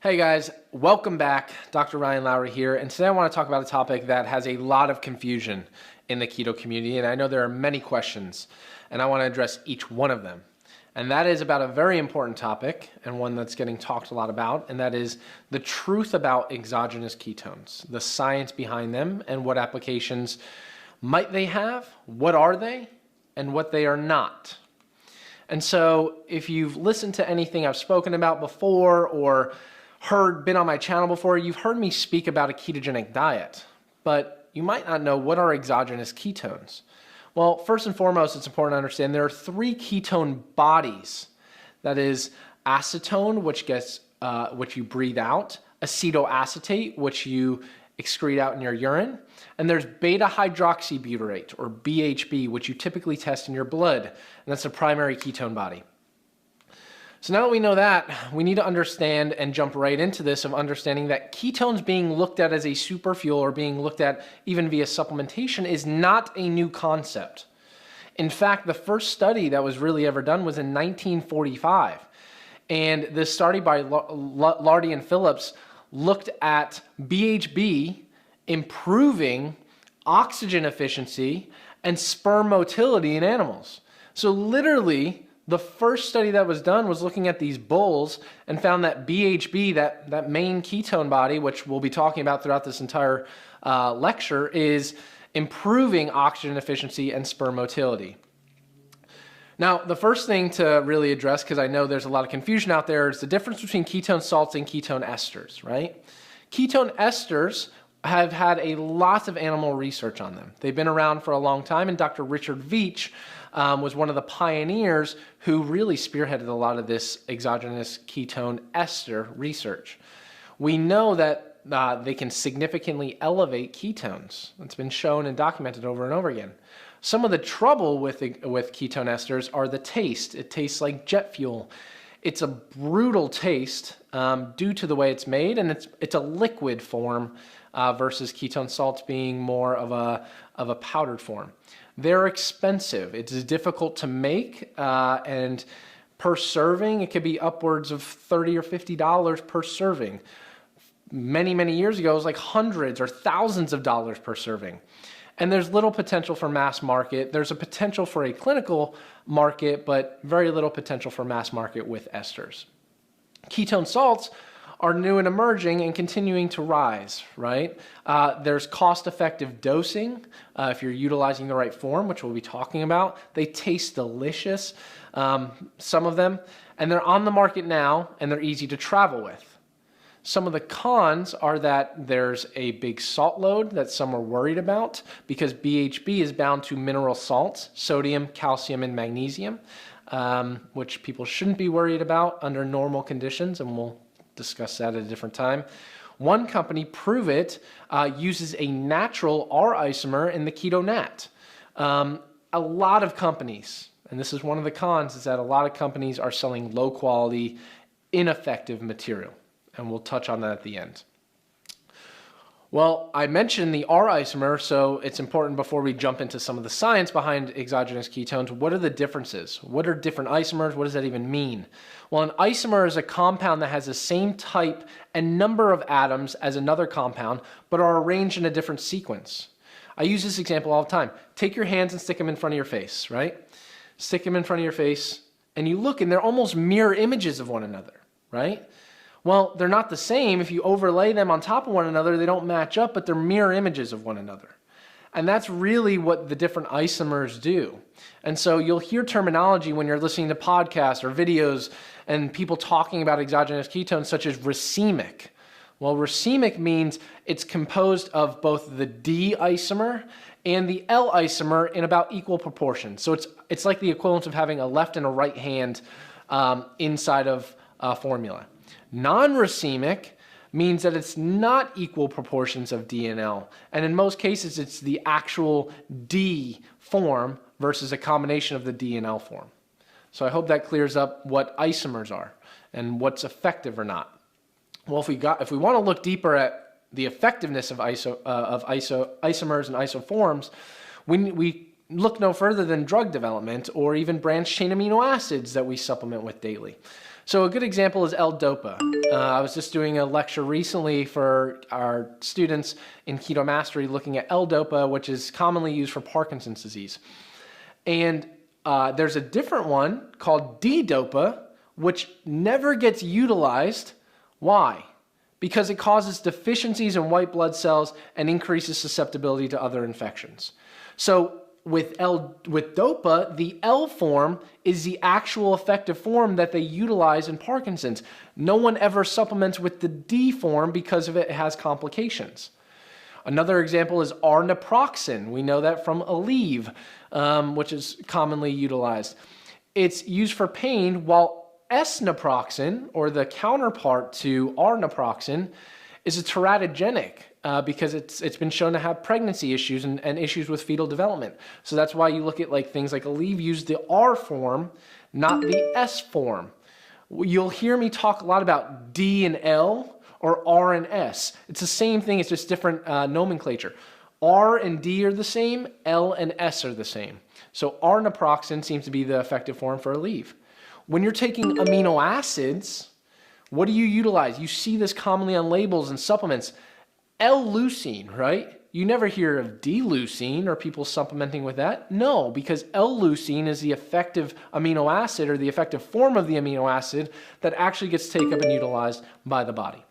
Hey guys, welcome back. Dr. Ryan Lowry here, and today I want to talk about a topic that has a lot of confusion in the keto community, and I know there are many questions, and I want to address each one of them. And that is about a very important topic, and one that's getting talked a lot about, and that is the truth about exogenous ketones, the science behind them, and what applications might they have, what are they, and what they are not. And so if you've listened to anything I've spoken about before or been on my channel before, you've heard me speak about a ketogenic diet, but you might not know what are exogenous ketones. Well, first and foremost, it's important to understand there are three ketone bodies. That is acetone, which you breathe out, acetoacetate, which you excrete out in your urine, and there's beta hydroxybutyrate, or BHB, which you typically test in your blood, and that's the primary ketone body. So now that we know that, we need to understand and jump right into this of understanding that ketones being looked at as a superfuel or being looked at even via supplementation is not a new concept. In fact, the first study that was really ever done was in 1945. And this study by Lardy and Phillips looked at BHB improving oxygen efficiency and sperm motility in animals. So literally, the first study that was done was looking at these bulls and found that BHB, that main ketone body, which we'll be talking about throughout this entire lecture, is improving oxygen efficiency and sperm motility. Now, the first thing to really address, because I know there's a lot of confusion out there, is the difference between ketone salts and ketone esters, right? Ketone esters have had a lot of animal research on them. They've been around for a long time, and Dr. Richard Veach was one of the pioneers who really spearheaded a lot of this exogenous ketone ester research. We know that they can significantly elevate ketones. It's been shown and documented over and over again. Some of the trouble with ketone esters are the taste. It tastes like jet fuel. It's a brutal taste due to the way it's made, and it's a liquid form versus ketone salts being more of a powdered form. They're expensive. It's difficult to make, and per serving, it could be upwards of $30 or $50 per serving. Many years ago, it was like hundreds or thousands of dollars per serving. And there's little potential for mass market. There's a potential for a clinical market, but very little potential for mass market with esters. Ketone salts are new and emerging and continuing to rise, right? There's cost-effective dosing if you're utilizing the right form, which we'll be talking about. They taste delicious, some of them, and they're on the market now, and they're easy to travel with. Some of the cons are that there's a big salt load that some are worried about because BHB is bound to mineral salts, sodium, calcium, and magnesium, which people shouldn't be worried about under normal conditions, and we'll discuss that at a different time. One company, Prove It, uses a natural R isomer in the keto nat. A lot of companies, and this is one of the cons, is that a lot of companies are selling low quality, ineffective material. And we'll touch on that at the end. Well, I mentioned the R isomer, so it's important before we jump into some of the science behind exogenous ketones. What are the differences? What are different isomers? What does that even mean? Well, an isomer is a compound that has the same type and number of atoms as another compound, but are arranged in a different sequence. I use this example all the time. Take your hands and stick them in front of your face, right? Stick them in front of your face, and you look, and they're almost mirror images of one another, right? Well, they're not the same. If you overlay them on top of one another, they don't match up, but they're mirror images of one another. And that's really what the different isomers do. And so you'll hear terminology when you're listening to podcasts or videos and people talking about exogenous ketones such as racemic. Well, racemic means it's composed of both the D isomer and the L isomer in about equal proportions. So it's like the equivalent of having a left and a right hand inside of a formula. Non-racemic means that it's not equal proportions of D and L. And in most cases, it's the actual D form versus a combination of the D and L form. So I hope that clears up what isomers are and what's effective or not. Well, if we want to look deeper at the effectiveness of isomers and isoforms, we look no further than drug development or even branched chain amino acids that we supplement with daily. So a good example is L-DOPA. I was just doing a lecture recently for our students in Keto Mastery looking at L-DOPA, which is commonly used for Parkinson's disease. And there's a different one called D-DOPA, which never gets utilized. Why? Because it causes deficiencies in white blood cells and increases susceptibility to other infections. So with DOPA, the L form is the actual effective form that they utilize in Parkinson's. No one ever supplements with the D form because of it has complications. Another example is R-naproxen. We know that from Aleve, which is commonly utilized. It's used for pain, while S-naproxen, or the counterpart to R-naproxen, is a teratogenic because it's been shown to have pregnancy issues and issues with fetal development. So that's why you look at things like Aleve use the R form, not the S form. You'll hear me talk a lot about D and L or R and S. It's the same thing, it's just different nomenclature. R and D are the same, L and S are the same. So R-naproxen seems to be the effective form for Aleve. When you're taking amino acids, what do you utilize? You see this commonly on labels and supplements. L-leucine, right? You never hear of D-leucine or people supplementing with that. No, because L-leucine is the effective amino acid or the effective form of the amino acid that actually gets taken up and utilized by the body.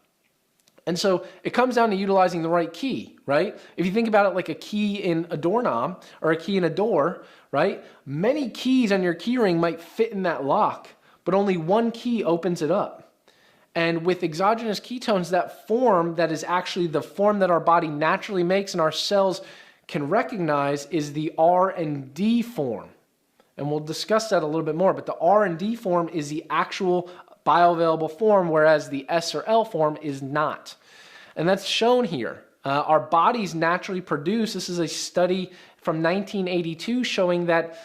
And so it comes down to utilizing the right key, right? If you think about it like a key in a doorknob or a key in a door, right? Many keys on your key ring might fit in that lock, but only one key opens it up. And with exogenous ketones, that form that is actually the form that our body naturally makes and our cells can recognize is the R and D form. And we'll discuss that a little bit more, but the R and D form is the actual bioavailable form, whereas the S or L form is not. And that's shown here. Our bodies naturally produce, this is a study from 1982 showing that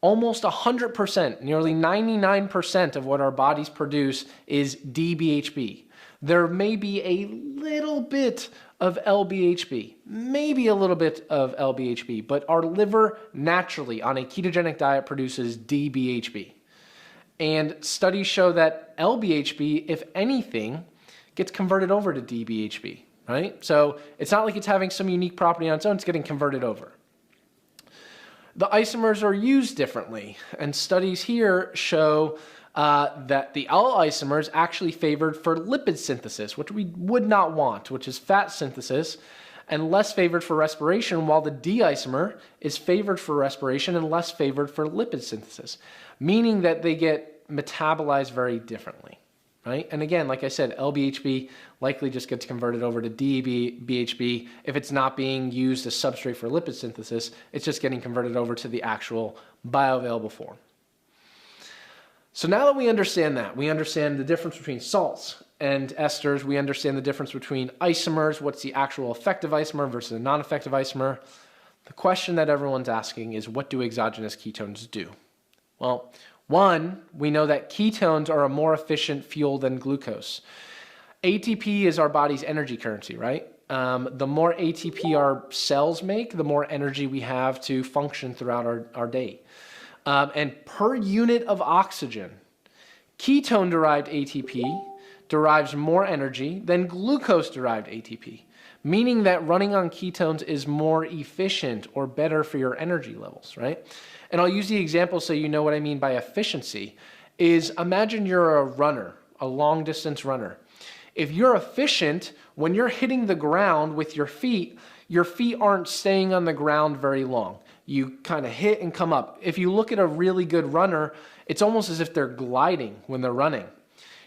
almost 100%, nearly 99% of what our bodies produce is DBHB. There may be a little bit of LBHB, maybe a little bit of LBHB, but our liver naturally on a ketogenic diet produces DBHB. And studies show that LBHB, if anything, gets converted over to DBHB, right? So it's not like it's having some unique property on its own, it's getting converted over. The isomers are used differently, and studies here show that the L isomer is actually favored for lipid synthesis, which we would not want, which is fat synthesis, and less favored for respiration, while the D isomer is favored for respiration and less favored for lipid synthesis, meaning that they get metabolized very differently, right? And again, like I said, LBHB likely just gets converted over to DBHB. If it's not being used as substrate for lipid synthesis, it's just getting converted over to the actual bioavailable form. So now that we understand the difference between salts and esters, we understand the difference between isomers, what's the actual effective isomer versus a non-effective isomer. The question that everyone's asking is, what do exogenous ketones do? Well, one, we know that ketones are a more efficient fuel than glucose. ATP is our body's energy currency, right? The more ATP our cells make, the more energy we have to function throughout our day. And per unit of oxygen, ketone-derived ATP derives more energy than glucose-derived ATP, meaning that running on ketones is more efficient or better for your energy levels, right? And I'll use the example so you know what I mean by efficiency, is imagine you're a runner, a long-distance runner. If you're efficient, when you're hitting the ground with your feet aren't staying on the ground very long. You kind of hit and come up. If you look at a really good runner, it's almost as if they're gliding when they're running.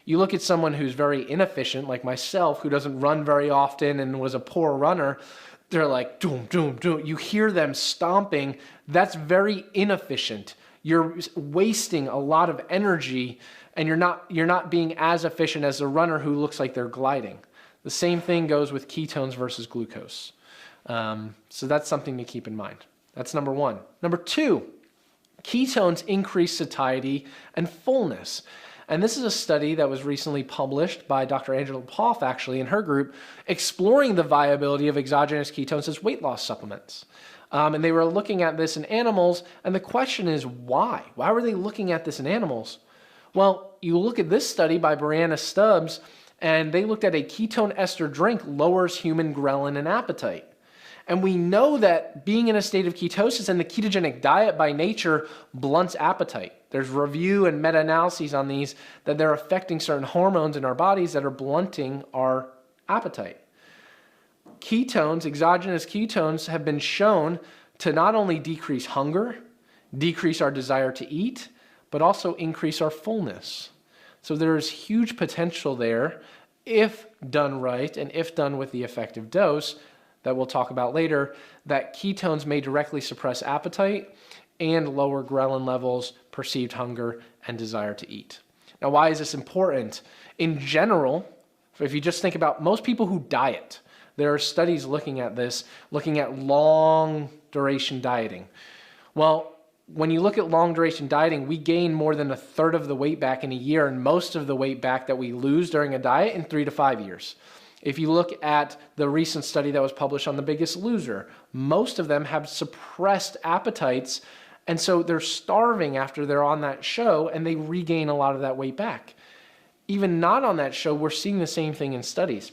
You look at someone who's very inefficient, like myself, who doesn't run very often and was a poor runner, they're like, doom, doom, doom. You hear them stomping. That's very inefficient. You're wasting a lot of energy, and you're not being as efficient as a runner who looks like they're gliding. The same thing goes with ketones versus glucose. So that's something to keep in mind. That's number one. Number two, ketones increase satiety and fullness. And this is a study that was recently published by Dr. Angela Poff, actually, in her group, exploring the viability of exogenous ketones as weight loss supplements. And they were looking at this in animals, and the question is why? Why were they looking at this in animals? Well, you look at this study by Brianna Stubbs, and they looked at a ketone ester drink lowers human ghrelin and appetite. And we know that being in a state of ketosis and the ketogenic diet by nature blunts appetite. There's review and meta-analyses on these that they're affecting certain hormones in our bodies that are blunting our appetite. Ketones, exogenous ketones, have been shown to not only decrease hunger, decrease our desire to eat, but also increase our fullness. So there's huge potential there if done right and if done with the effective dose that we'll talk about later, that ketones may directly suppress appetite and lower ghrelin levels, perceived hunger, and desire to eat. Now, why is this important? In general, if you just think about most people who diet, there are studies looking at this, looking at long duration dieting. Well, when you look at long duration dieting, we gain more than a third of the weight back in a year and most of the weight back that we lose during a diet in 3 to 5 years. If you look at the recent study that was published on The Biggest Loser, most of them have suppressed appetites, and so they're starving after they're on that show and they regain a lot of that weight back. Even not on that show, we're seeing the same thing in studies.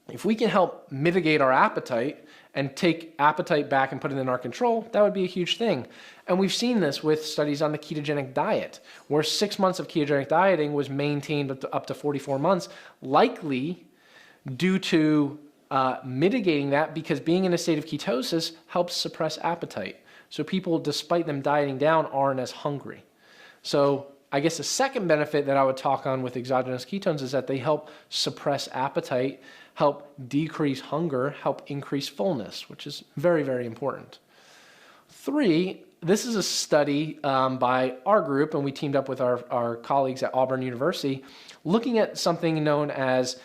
If we can help mitigate our appetite and take appetite back and put it in our control, that would be a huge thing. And we've seen this with studies on the ketogenic diet, where 6 months of ketogenic dieting was maintained up to 44 months, likely due to mitigating that because being in a state of ketosis helps suppress appetite. So people, despite them dieting down, aren't as hungry. So I guess the second benefit that I would talk on with exogenous ketones is that they help suppress appetite, help decrease hunger, help increase fullness, which is very, very important. 3, this is a study by our group, and we teamed up with our colleagues at Auburn University, looking at something known as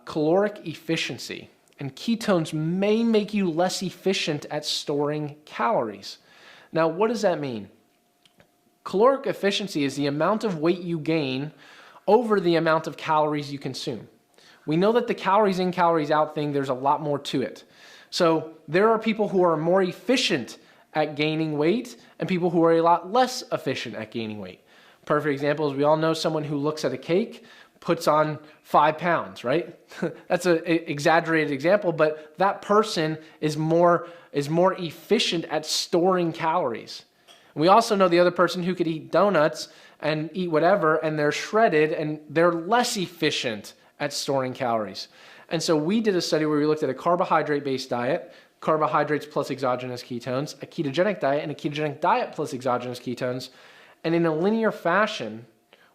caloric efficiency. And ketones may make you less efficient at storing calories. Now, what does that mean? Caloric efficiency is the amount of weight you gain over the amount of calories you consume. We know that the calories in, calories out thing, there's a lot more to it. So there are people who are more efficient at gaining weight and people who are a lot less efficient at gaining weight. Perfect example is we all know someone who looks at a cake, puts on 5 pounds, right? That's an exaggerated example, but that person is more efficient at storing calories. We also know the other person who could eat donuts and eat whatever, and they're shredded, and they're less efficient at storing calories. And so we did a study where we looked at a carbohydrate-based diet, carbohydrates plus exogenous ketones, a ketogenic diet, and a ketogenic diet plus exogenous ketones. And in a linear fashion,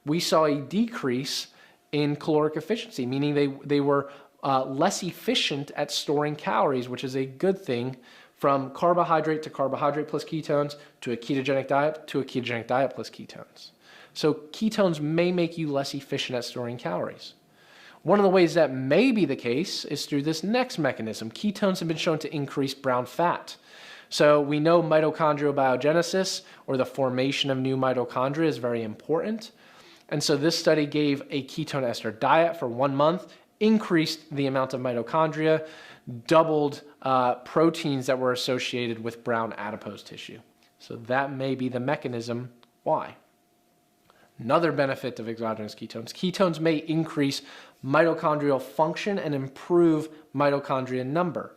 we saw a decrease in caloric efficiency, meaning they were less efficient at storing calories, which is a good thing, from carbohydrate to carbohydrate plus ketones to a ketogenic diet to a ketogenic diet plus ketones. So ketones may make you less efficient at storing calories. One of the ways that may be the case is through this next mechanism. Ketones have been shown to increase brown fat. So we know mitochondrial biogenesis, or the formation of new mitochondria, is very important. And so this study gave a ketone ester diet for 1 month, increased the amount of mitochondria, doubled proteins that were associated with brown adipose tissue. So that may be the mechanism why. Another benefit of exogenous ketones. Ketones may increase mitochondrial function and improve mitochondria number.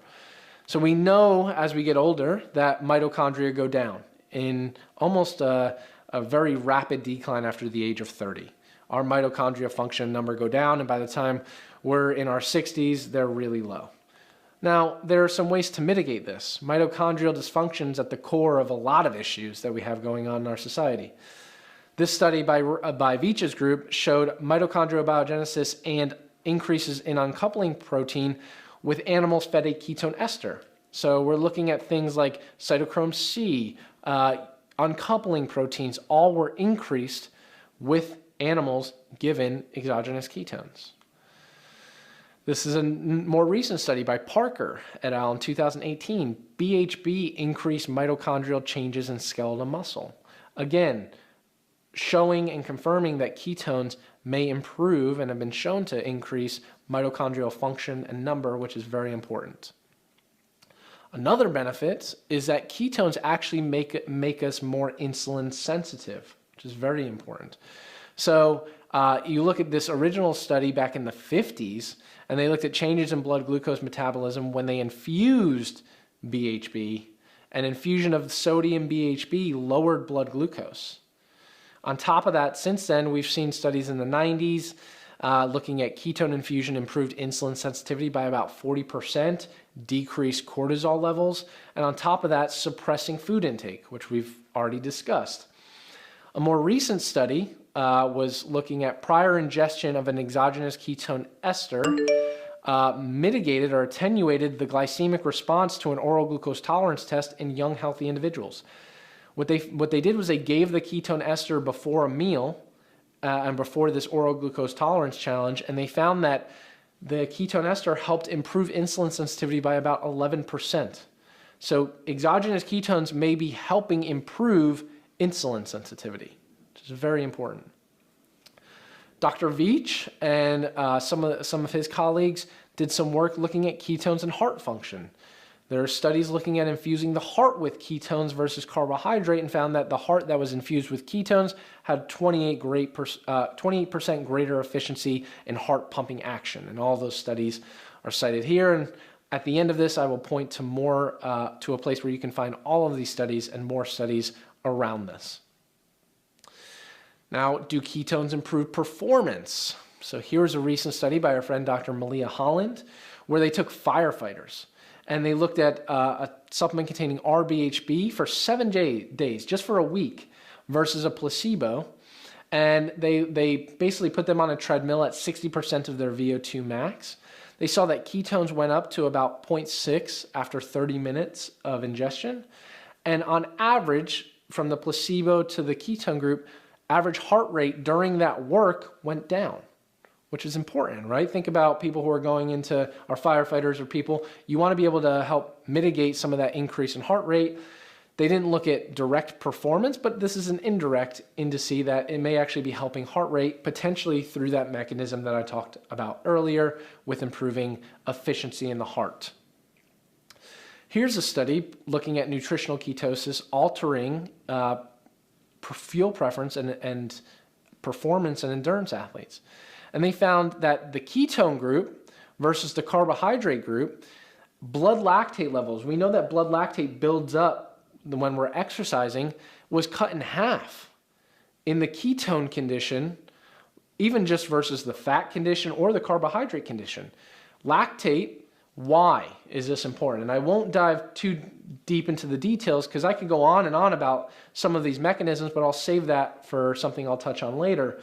So we know as we get older that mitochondria go down in almost a very rapid decline after the age of 30. Our mitochondria function number go down, and by the time we're in our 60s, they're really low. Now, there are some ways to mitigate this. Mitochondrial dysfunction is at the core of a lot of issues that we have going on in our society. This study by Vicha's group showed mitochondrial biogenesis and increases in uncoupling protein with animals fed a ketone ester. So we're looking at things like cytochrome C, uncoupling proteins, all were increased with animals given exogenous ketones. This is a more recent study by Parker et al. In 2018. BHB increased mitochondrial changes in skeletal muscle. Again, showing and confirming that ketones may improve and have been shown to increase mitochondrial function and number, which is very important. Another benefit is that ketones actually make us more insulin sensitive, which is very important. So you look at this original study back in the 50s, and they looked at changes in blood glucose metabolism when they infused BHB, and infusion of sodium BHB lowered blood glucose. On top of that, since then, we've seen studies in the 90s looking at ketone infusion improved insulin sensitivity by about 40%, decreased cortisol levels, and on top of that, suppressing food intake, which we've already discussed. A more recent study was looking at prior ingestion of an exogenous ketone ester mitigated or attenuated the glycemic response to an oral glucose tolerance test in young healthy individuals. What they did was they gave the ketone ester before a meal and before this oral glucose tolerance challenge, and they found that the ketone ester helped improve insulin sensitivity by about 11%. So exogenous ketones may be helping improve insulin sensitivity, which is very important. Dr. Veach and some of his colleagues did some work looking at ketones and heart function. There are studies looking at infusing the heart with ketones versus carbohydrate, and found that the heart that was infused with ketones had 28% greater efficiency in heart pumping action. And all those studies are cited here. And at the end of this, I will point to to a place where you can find all of these studies and more studies around this. Now, do ketones improve performance? So here's a recent study by our friend Dr. Malia Holland, where they took firefighters and they looked at a supplement containing RBHB for 7 days, just for a week, versus a placebo. And they basically put them on a treadmill at 60% of their VO2 max. They saw that ketones went up to about 0.6 after 30 minutes of ingestion. And on average, from the placebo to the ketone group, average heart rate during that work went down, which is important, right? Think about people who are going into our firefighters or people. You want to be able to help mitigate some of that increase in heart rate. They didn't look at direct performance, but this is an indirect indice that it may actually be helping heart rate, potentially through that mechanism that I talked about earlier with improving efficiency in the heart. Here's a study looking at nutritional ketosis altering fuel preference and performance and endurance athletes. And they found that the ketone group versus the carbohydrate group, blood lactate levels, we know that blood lactate builds up when we're exercising, was cut in half. In the ketone condition, even just versus the fat condition or the carbohydrate condition. Lactate, why is this important? And I won't dive too deep into the details because I could go on and on about some of these mechanisms, but I'll save that for something I'll touch on later.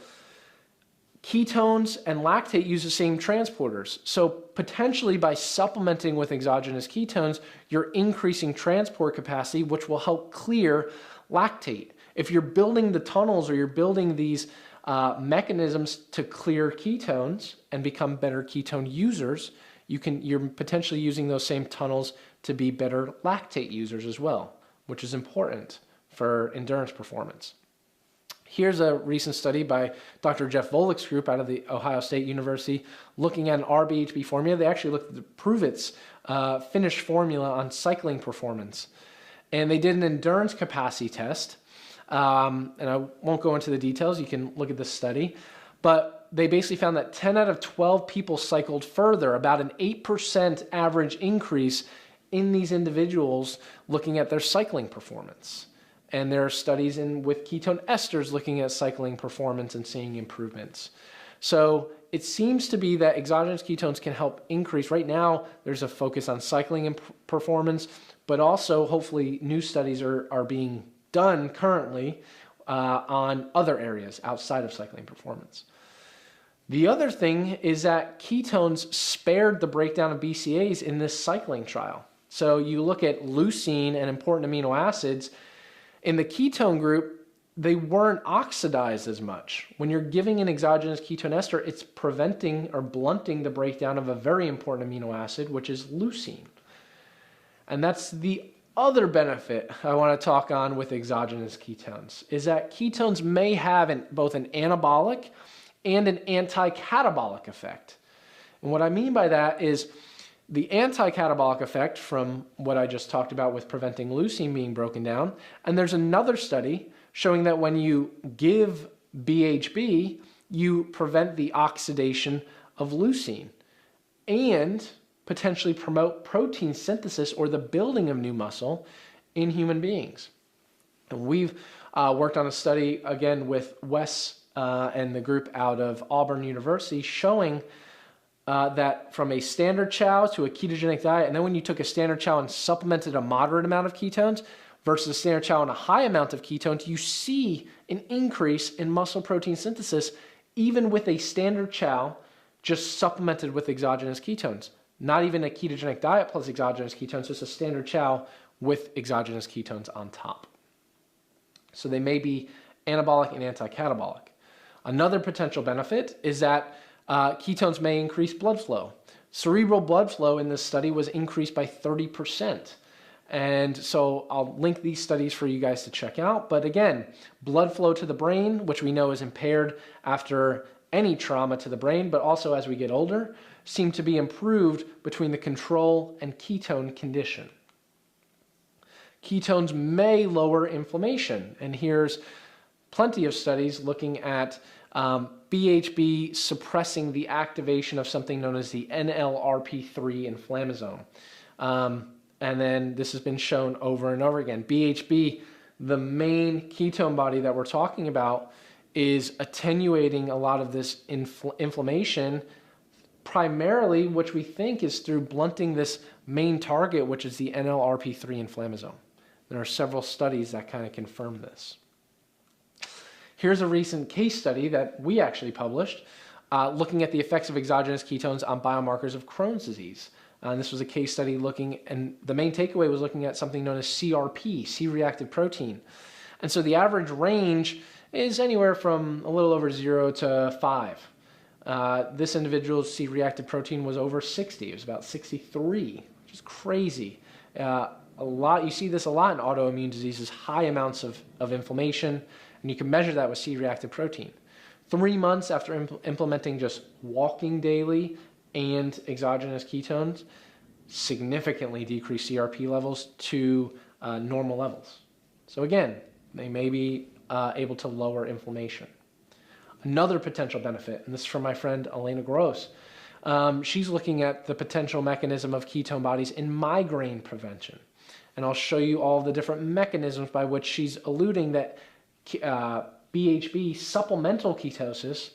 Ketones and lactate use the same transporters. So potentially by supplementing with exogenous ketones, you're increasing transport capacity, which will help clear lactate. If you're building the tunnels or you're building these mechanisms to clear ketones and become better ketone users, you're potentially using those same tunnels to be better lactate users as well, which is important for endurance performance. Here's a recent study by Dr. Jeff Volek's group out of the Ohio State University looking at an RBHB formula. They actually looked at the Pruvit's finished formula on cycling performance. And they did an endurance capacity test. And I won't go into the details. You can look at this study. But they basically found that 10 out of 12 people cycled further, about an 8% average increase in these individuals looking at their cycling performance. And there are studies with ketone esters looking at cycling performance and seeing improvements. So it seems to be that exogenous ketones can help increase. Right now, there's a focus on cycling and performance, but also hopefully new studies are being done currently on other areas outside of cycling performance. The other thing is that ketones spared the breakdown of BCAAs in this cycling trial. So you look at leucine and important amino acids. In the ketone group, they weren't oxidized as much. When you're giving an exogenous ketone ester, it's preventing or blunting the breakdown of a very important amino acid, which is leucine. And that's the other benefit I want to talk on with exogenous ketones, is that ketones may have both an anabolic and an anti-catabolic effect. And what I mean by that is the anti-catabolic effect from what I just talked about with preventing leucine being broken down. And there's another study showing that when you give BHB, you prevent the oxidation of leucine and potentially promote protein synthesis or the building of new muscle in human beings. And we've worked on a study, again, with Wes and the group out of Auburn University showing that from a standard chow to a ketogenic diet, and then when you took a standard chow and supplemented a moderate amount of ketones versus a standard chow and a high amount of ketones, you see an increase in muscle protein synthesis even with a standard chow just supplemented with exogenous ketones. Not even a ketogenic diet plus exogenous ketones, just a standard chow with exogenous ketones on top. So they may be anabolic and anti-catabolic. Another potential benefit is that ketones may increase blood flow. Cerebral blood flow in this study was increased by 30%. And so I'll link these studies for you guys to check out. But again, blood flow to the brain, which we know is impaired after any trauma to the brain, but also as we get older, seem to be improved between the control and ketone condition. Ketones may lower inflammation. And here's plenty of studies looking at BHB suppressing the activation of something known as the NLRP3 inflammasome. And then this has been shown over and over again. BHB, the main ketone body that we're talking about, is attenuating a lot of this inflammation, primarily, which we think is through blunting this main target, which is the NLRP3 inflammasome. There are several studies that kind of confirm this. Here's a recent case study that we actually published looking at the effects of exogenous ketones on biomarkers of Crohn's disease. And this was a case study looking, and the main takeaway was looking at something known as CRP, C-reactive protein. And so the average range is anywhere from a little over 0 to 5. This individual's C-reactive protein was over 60. It was about 63, which is crazy. You see this a lot in autoimmune diseases, high amounts of inflammation, and you can measure that with C-reactive protein. 3 months after implementing just walking daily and exogenous ketones, significantly decreased CRP levels to normal levels. So again, they may be able to lower inflammation. Another potential benefit, and this is from my friend Elena Gross, she's looking at the potential mechanism of ketone bodies in migraine prevention. And I'll show you all the different mechanisms by which she's alluding that BHB supplemental ketosis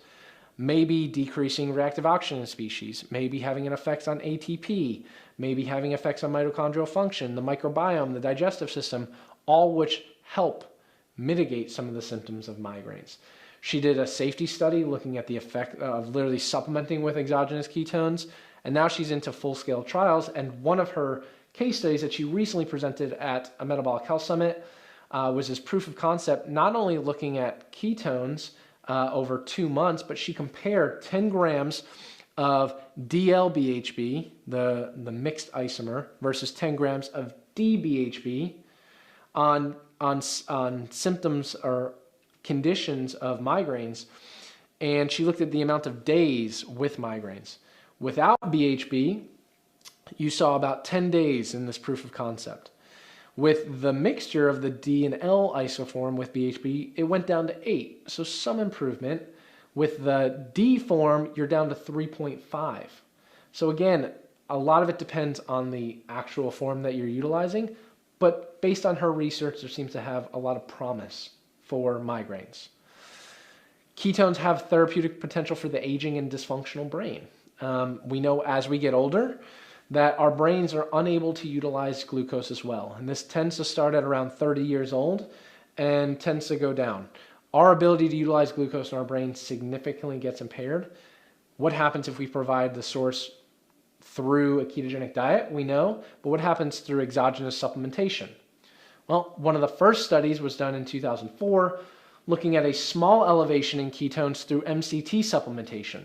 may be decreasing reactive oxygen species, may be having an effect on ATP, may be having effects on mitochondrial function, the microbiome, the digestive system, all which help mitigate some of the symptoms of migraines. She did a safety study looking at the effect of literally supplementing with exogenous ketones, and now she's into full-scale trials, and one of her case studies that she recently presented at a metabolic health summit was this proof of concept, not only looking at ketones over 2 months, but she compared 10 grams of DL-BHB, the mixed isomer, versus 10 grams of DBHB on symptoms or conditions of migraines, and she looked at the amount of days with migraines. Without BHB, you saw about 10 days in this proof of concept. With the mixture of the D and L isoform with BHB, it went down to 8, so some improvement. With the D form, you're down to 3.5. So again, a lot of it depends on the actual form that you're utilizing, but based on her research, there seems to have a lot of promise for migraines. Ketones have therapeutic potential for the aging and dysfunctional brain. We know as we get older that our brains are unable to utilize glucose as well. And this tends to start at around 30 years old and tends to go down. Our ability to utilize glucose in our brain significantly gets impaired. What happens if we provide the source through a ketogenic diet? We know, but what happens through exogenous supplementation? Well, one of the first studies was done in 2004, looking at a small elevation in ketones through MCT supplementation.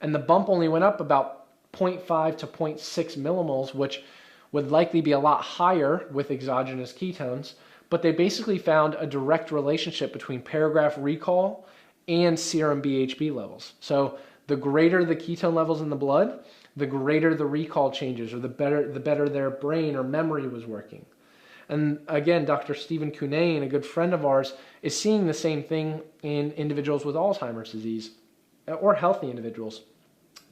And the bump only went up about 0.5 to 0.6 millimoles, which would likely be a lot higher with exogenous ketones, but they basically found a direct relationship between paragraph recall and serum BHB levels. So the greater the ketone levels in the blood, the greater the recall changes, or the better their brain or memory was working. And again, Dr. Stephen Cunnane, a good friend of ours, is seeing the same thing in individuals with Alzheimer's disease or healthy individuals.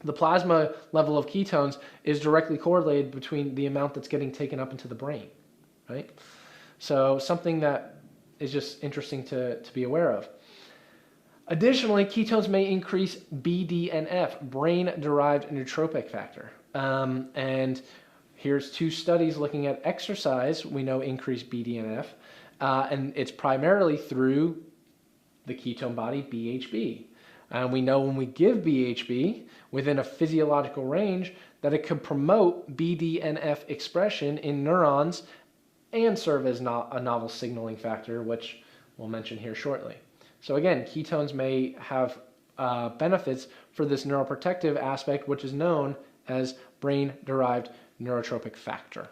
The plasma level of ketones is directly correlated between the amount that's getting taken up into the brain, right? So something that is just interesting to be aware of. Additionally, ketones may increase BDNF, brain-derived neurotrophic factor. And here's 2 studies looking at exercise. We know increase BDNF, and it's primarily through the ketone body BHB. And we know when we give BHB within a physiological range that it could promote BDNF expression in neurons and serve as a novel signaling factor, which we'll mention here shortly. So again, ketones may have benefits for this neuroprotective aspect, which is known as brain-derived neurotrophic factor.